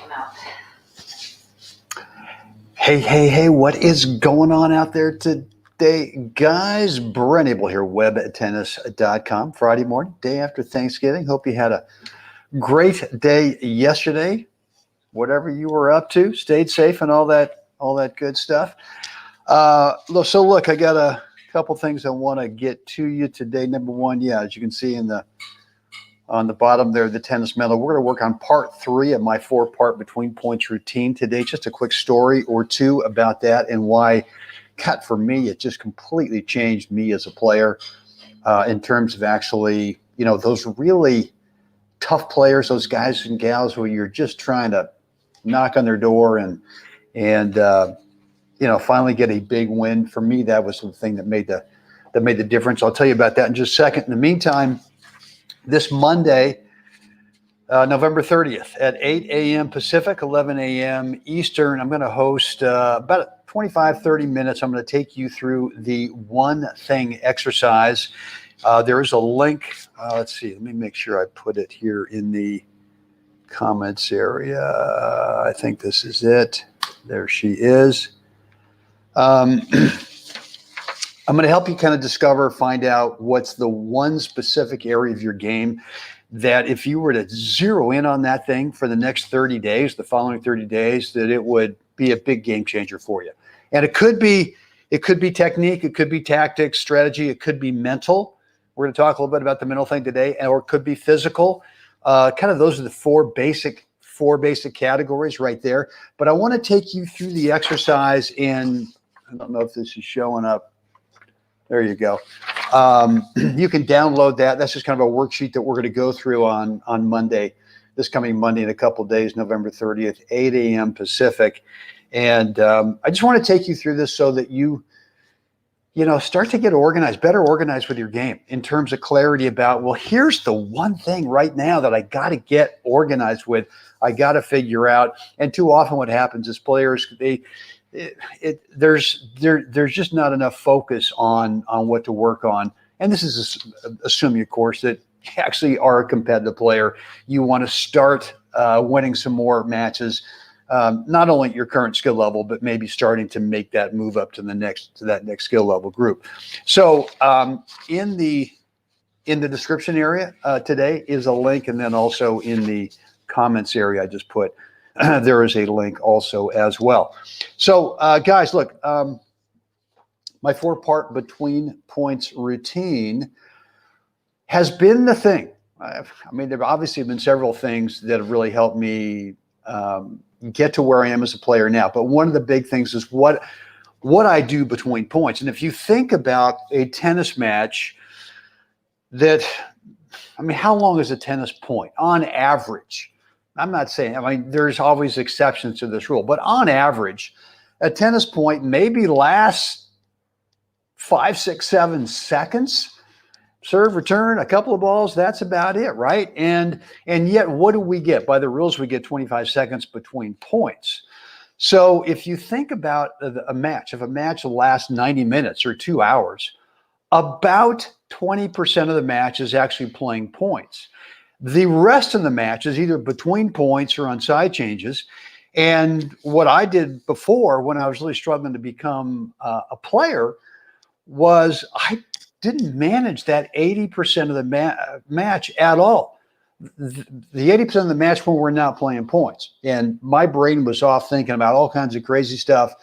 him out. Hey, what is going on out there today, guys? Brent Abel here, webtennis.com. Friday morning, day after Thanksgiving. Hope you had a great day yesterday. Whatever you were up to, stayed safe and all that good stuff. So look, I got a couple things I want to get to you today. Number one, as you can see on the bottom there, the tennis medal. We're going to work on part 3 of my 4-part between points routine today. Just a quick story or two about that and why, God, for me, it just completely changed me as a player in terms of actually, those really tough players, those guys and gals where you're just trying to knock on their door and finally get a big win. For me, that was the thing that made the difference. I'll tell you about that in just a second. In the meantime, this Monday, November 30th at 8 a.m. Pacific, 11 a.m. Eastern, I'm going to host about 25, 30 minutes. I'm going to take you through the one thing exercise. There is a link. Let's see. Let me make sure I put it here in the comments area. I think this is it. There she is. I'm going to help you kind of find out what's the one specific area of your game that if you were to zero in on that thing for the next 30 days, the following 30 days, that it would be a big game changer for you. And it could be technique, it could be tactics, strategy, it could be mental. We're going to talk a little bit about the mental thing today, or it could be physical. Kind of those are the four basic categories right there. But I want to take you through the exercise in, I don't know if this is showing up. There you go. You can download that. That's just kind of a worksheet that we're going to go through on Monday, this coming Monday in a couple of days, November 30th, 8 a.m. Pacific. And I just want to take you through this so that you start to get organized, better organized with your game in terms of clarity about, well, here's the one thing right now that I got to get organized with. I got to figure out. And too often what happens is players, there's just not enough focus on what to work on. And this is assuming, of course, that you actually are a competitive player. You want to start winning some more matches, not only at your current skill level, but maybe starting to make that move up to that next skill level group. So in the description area today is a link, and then also in the comments area I just put there is a link also as well. So guys, look, my 4-part between points routine has been the thing. I mean, there have obviously been several things that have really helped me get to where I am as a player now. But one of the big things is what I do between points. And if you think about a tennis match how long is a tennis point on average? I'm not saying, there's always exceptions to this rule, but on average, a tennis point maybe lasts 5, 6, 7 seconds. Serve, return, a couple of balls, that's about it, right? And yet, what do we get? By the rules, we get 25 seconds between points. So if you think about a match, if a match lasts 90 minutes or 2 hours, about 20% of the match is actually playing points. The rest of the match is either between points or on side changes. And what I did before, when I was really struggling to become a player, was I didn't manage that 80% of the match at all. The 80% of the match when we're not playing points. And my brain was off thinking about all kinds of crazy stuff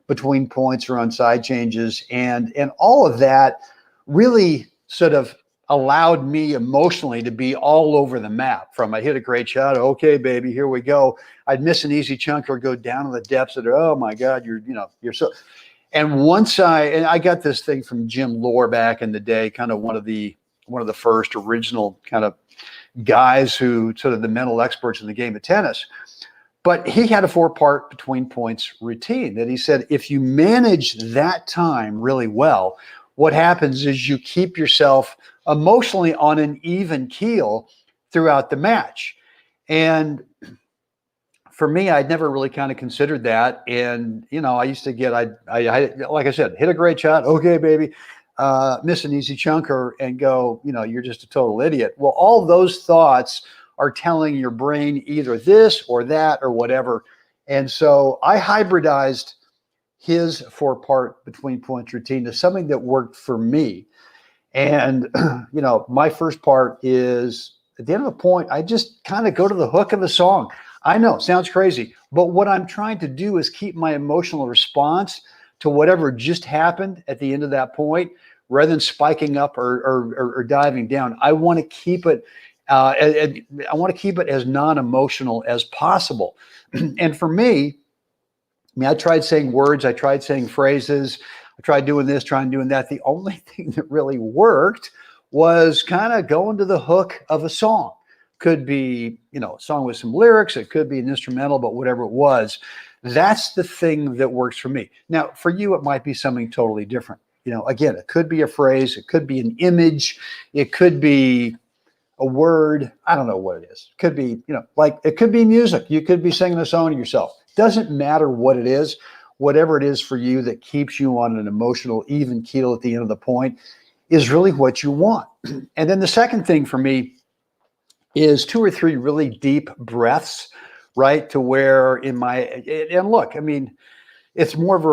between points or on side changes. And all of that really sort of allowed me emotionally to be all over the map. From I hit a great shot, okay, baby, here we go. I'd miss an easy chunk or go down in the depths of it. Oh my God, you're so. And once I got this thing from Jim Lohr back in the day, kind of one of the first original kind of guys who sort of the mental experts in the game of tennis. But he had a 4-part between points routine that he said, if you manage that time really well, what happens is you keep yourself emotionally on an even keel throughout the match. And for me, I'd never really kind of considered that. And, I used to get, I like I said, hit a great shot. Okay, baby. Miss an easy chunker and go, you're just a total idiot. Well, all those thoughts are telling your brain either this or that or whatever. And so I hybridized his 4-part between points routine to something that worked for me. And, my first part is at the end of the point, I just kind of go to the hook of the song. I know, sounds crazy, but what I'm trying to do is keep my emotional response to whatever just happened at the end of that point, rather than spiking up or diving down. I want to keep it. I want to keep it as non-emotional as possible. And for me, I tried saying words, I tried saying phrases, I tried doing this, trying doing that. The only thing that really worked was kind of going to the hook of a song. Could be, a song with some lyrics, it could be an instrumental, but whatever it was, that's the thing that works for me. Now, for you, it might be something totally different. Again, it could be a phrase, it could be an image, it could be a word. I don't know what it is. It could be, it could be music. You could be singing a song to yourself. Doesn't matter what it is, whatever it is for you that keeps you on an emotional even keel at the end of the point is really what you want. And then the second thing for me is 2 or 3 really deep breaths, right? To where and look, it's more of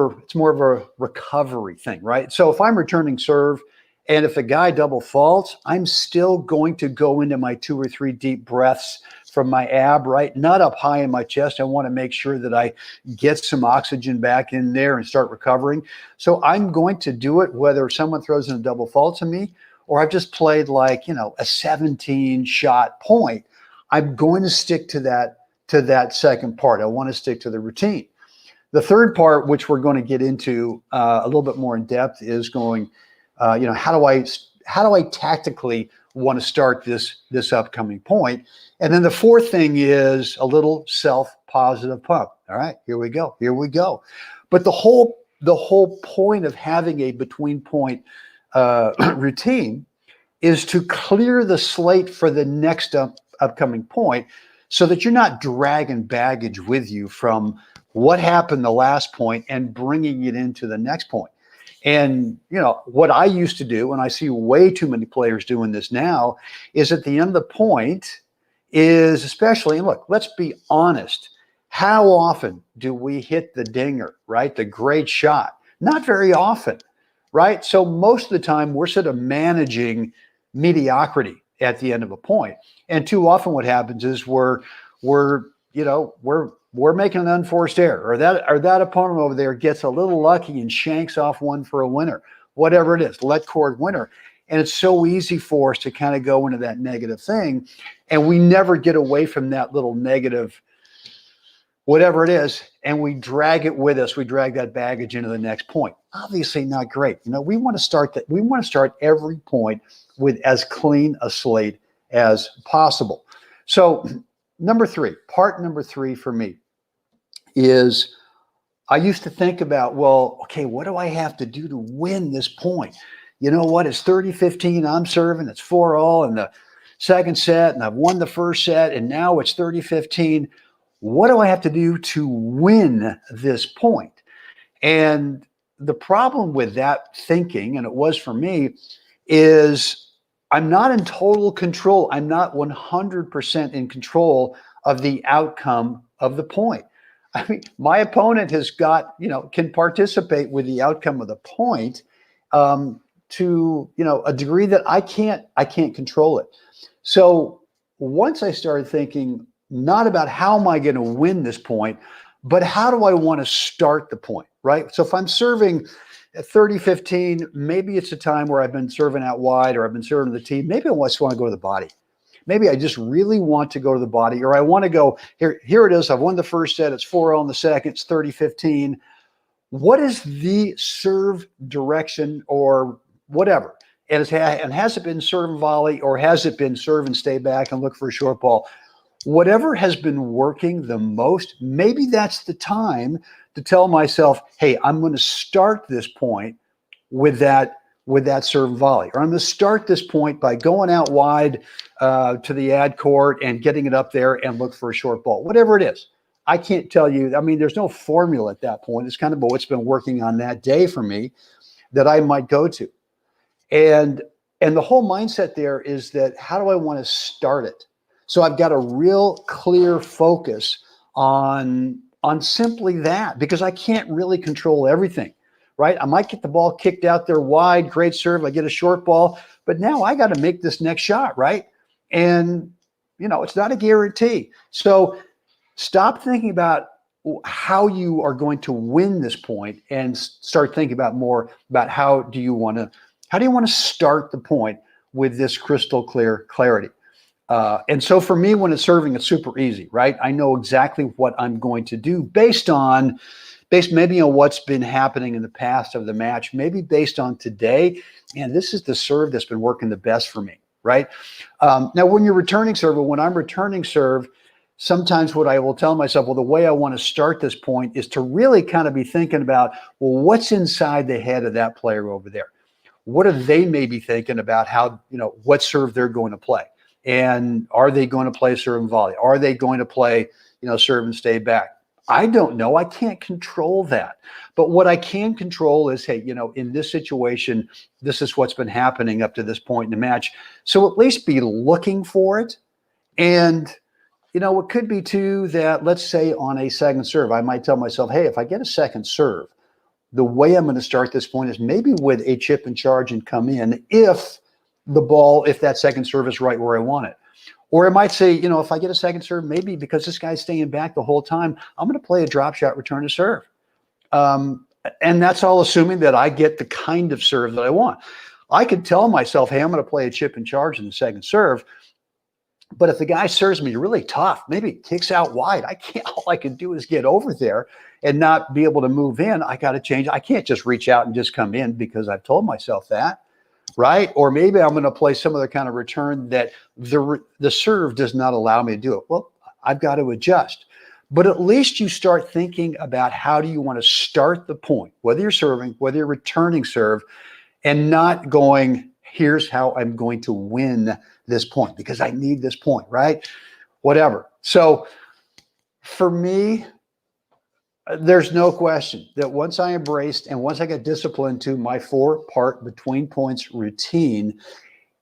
a recovery thing, right? So if I'm returning serve and if the guy double faults, I'm still going to go into my 2 or 3 deep breaths from my ab, right? Not up high in my chest. I want to make sure that I get some oxygen back in there and start recovering. So I'm going to do it whether someone throws in a double fault to me or I've just played like, a 17 shot point. I'm going to stick to that second part. I want to stick to the routine. The third part, which we're going to get into a little bit more in depth, is going, how do I tactically want to start this upcoming point? And then the fourth thing is a little self-positive pump. All right, here we go. But the whole point of having a between point routine is to clear the slate for the next upcoming point, so that you're not dragging baggage with you from what happened the last point and bringing it into the next point. And, what I used to do, and I see way too many players doing this now, is at the end of the point is especially, and look, let's be honest, how often do we hit the dinger, right? The great shot? Not very often, right? So most of the time we're sort of managing mediocrity at the end of a point. And too often what happens is we're making an unforced error, or that opponent over there gets a little lucky and shanks off one for a winner, whatever it is, let cord winner. And it's so easy for us to kind of go into that negative thing. And we never get away from that little negative, whatever it is, and we drag it with us. We drag that baggage into the next point. Obviously not great. We want to start every point with as clean a slate as possible. So part number three for me is I used to think about, well, okay, what do I have to do to win this point? You know what? It's 30-15. I'm serving. It's 4-all in the second set, and I've won the first set, and now it's 30-15. What do I have to do to win this point? And the problem with that thinking, and it was for me, is I'm not in total control. I'm not 100% in control of the outcome of the point. My opponent has got, can participate with the outcome of the point to, a degree that I can't control it. So once I started thinking not about how am I going to win this point, but how do I want to start the point, right? So if I'm serving at 30-15, maybe it's a time where I've been serving out wide or I've been serving the tee. Maybe I just want to go to the body. Maybe I just really want to go to the body, or I want to go, here it is. I've won the first set. It's 4-all in the second. It's 30-15. What is the serve direction or whatever? And has it been serve and volley, or has it been serve and stay back and look for a short ball? Whatever has been working the most, maybe that's the time to tell myself, hey, I'm going to start this point with that serve and volley, or I'm going to start this point by going out wide to the ad court and getting it up there and look for a short ball, whatever it is. I can't tell you. There's no formula at that point. It's kind of what's been working on that day for me that I might go to. And the whole mindset there is that how do I want to start it? So I've got a real clear focus on simply that, because I can't really control everything, right? I might get the ball kicked out there wide, great serve, I get a short ball, but now I got to make this next shot, right? And, it's not a guarantee. So stop thinking about how you are going to win this point and start thinking about more about how do you want to start the point with this crystal clear clarity. And so for me, when it's serving, it's super easy, right? I know exactly what I'm going to do based maybe on what's been happening in the past of the match, maybe based on today. And this is the serve that's been working the best for me, right? Now, when you're returning serve, or when I'm returning serve, sometimes what I will tell myself, well, the way I want to start this point is to really kind of be thinking about, well, what's inside the head of that player over there? What are they maybe thinking about how, what serve they're going to play? And are they going to play serve and volley? Are they going to play, serve and stay back? I don't know. I can't control that. But what I can control is, hey, in this situation, this is what's been happening up to this point in the match. So at least be looking for it. And, it could be too that, let's say on a second serve, I might tell myself, hey, if I get a second serve, the way I'm going to start this point is maybe with a chip and charge and come in if that second serve is right where I want it. Or I might say, if I get a second serve, maybe because this guy's staying back the whole time, I'm going to play a drop shot return to serve. And that's all assuming that I get the kind of serve that I want. I could tell myself, hey, I'm going to play a chip and charge in the second serve. But if the guy serves me really tough, maybe kicks out wide, all I can do is get over there and not be able to move in. I got to change. I can't just reach out and just come in because I've told myself that. Right? Or maybe I'm going to play some other kind of return that the serve does not allow me to do it. Well, I've got to adjust. But at least you start thinking about how do you want to start the point, whether you're serving, whether you're returning serve, and not going, here's how I'm going to win this point because I need this point, right? Whatever. So for me, there's no question that once I embraced and once I got disciplined to my 4-part between points routine,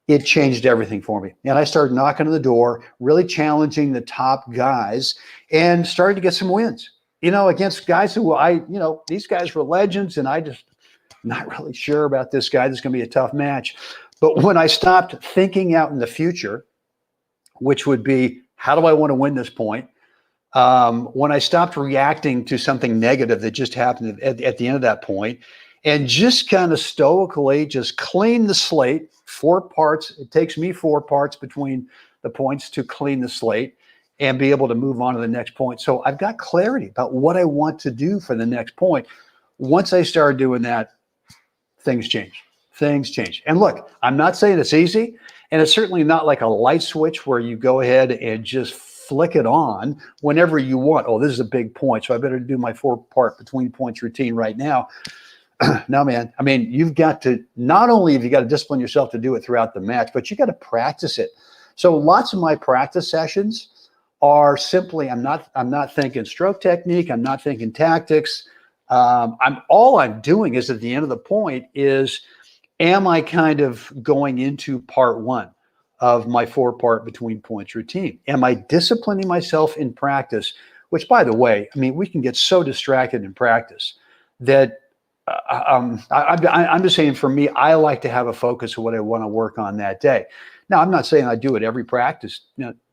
it changed everything for me. And I started knocking on the door, really challenging the top guys and started to get some wins, against guys who these guys were legends and I just not really sure about this guy. This is going to be a tough match. But when I stopped thinking out in the future, which would be, how do I want to win this point? When I stopped reacting to something negative that just happened at the end of that point and just kind of stoically just clean the slate, 4 parts. It takes me 4 parts between the points to clean the slate and be able to move on to the next point. So I've got clarity about what I want to do for the next point. Once I started doing that, things change. And look, I'm not saying it's easy, and it's certainly not like a light switch where you go ahead and just flick it on whenever you want. Oh, this is a big point, so I better do my 4-part between points routine right now. No, man. I mean, you've got to, not only have you got to discipline yourself to do it throughout the match, but you got to practice it. So lots of my practice sessions are simply, I'm not thinking stroke technique. I'm not thinking tactics. All I'm doing is at the end of the point is, am I kind of going into part 1 of my 4-part between points routine? Am I disciplining myself in practice? Which, by the way, I mean, we can get so distracted in practice that I'm just saying, for me, I like to have a focus of what I want to work on that day. Now, I'm not saying I do it every practice,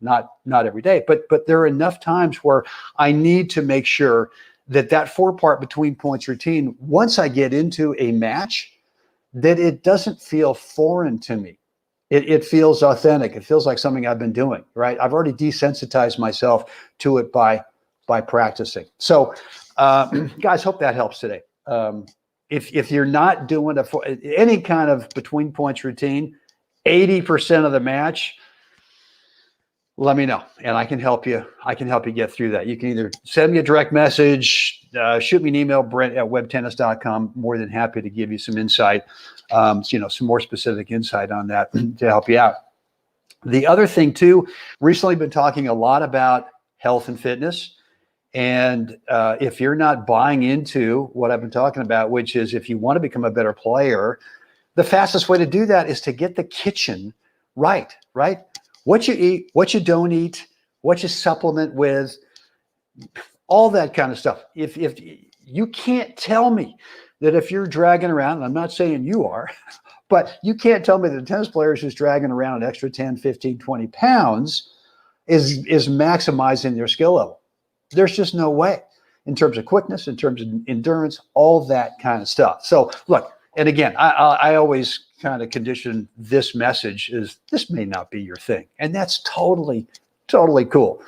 not every day, but there are enough times where I need to make sure that 4-part between points routine, once I get into a match, that it doesn't feel foreign to me. It feels authentic. It feels like something I've been doing, right? I've already desensitized myself to it by practicing. So, guys, hope that helps today. If you're not doing any kind of between points routine, 80% of the match, let me know, and I can help you. I can help you get through that. You can either send me a direct message, shoot me an email, brent@webtennis.com. More than happy to give you some insight, some more specific insight on that to help you out. The other thing too, recently been talking a lot about health and fitness. And if you're not buying into what I've been talking about, which is if you want to become a better player, the fastest way to do that is to get the kitchen right? what you eat, what you don't eat, what you supplement with, all that kind of stuff. If you can't tell me that if you're dragging around, and I'm not saying you are, but you can't tell me that a tennis player who's dragging around an extra 10, 15, 20 pounds is maximizing their skill level. There's just no way in terms of quickness, in terms of endurance, all that kind of stuff. So look, and again, I always kind of condition this message is this may not be your thing. And that's totally, totally cool.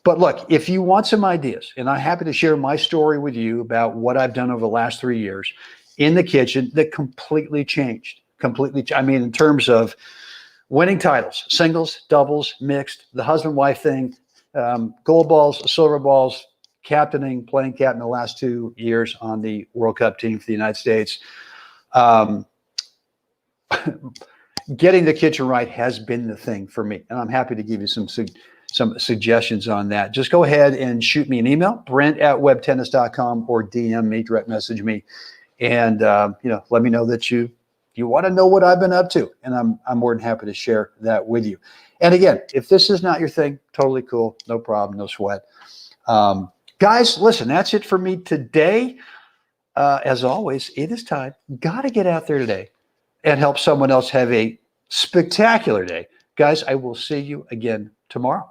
But look, if you want some ideas, and I'm happy to share my story with you about what I've done over the last 3 years in the kitchen that completely changed. I mean, in terms of winning titles, singles, doubles, mixed, the husband-wife thing, gold balls, silver balls, captaining, playing captain the last 2 years on the World Cup team for the United States. Getting the kitchen right has been the thing for me. And I'm happy to give you some suggestions on that. Just go ahead and shoot me an email, brent@webtennis.com, or DM me, direct message me. And, let me know that you want to know what I've been up to. And I'm more than happy to share that with you. And again, if this is not your thing, totally cool. No problem. No sweat. Guys, listen, that's it for me today. As always, it is time. Got to get out there today and help someone else have a spectacular day. Guys, I will see you again tomorrow.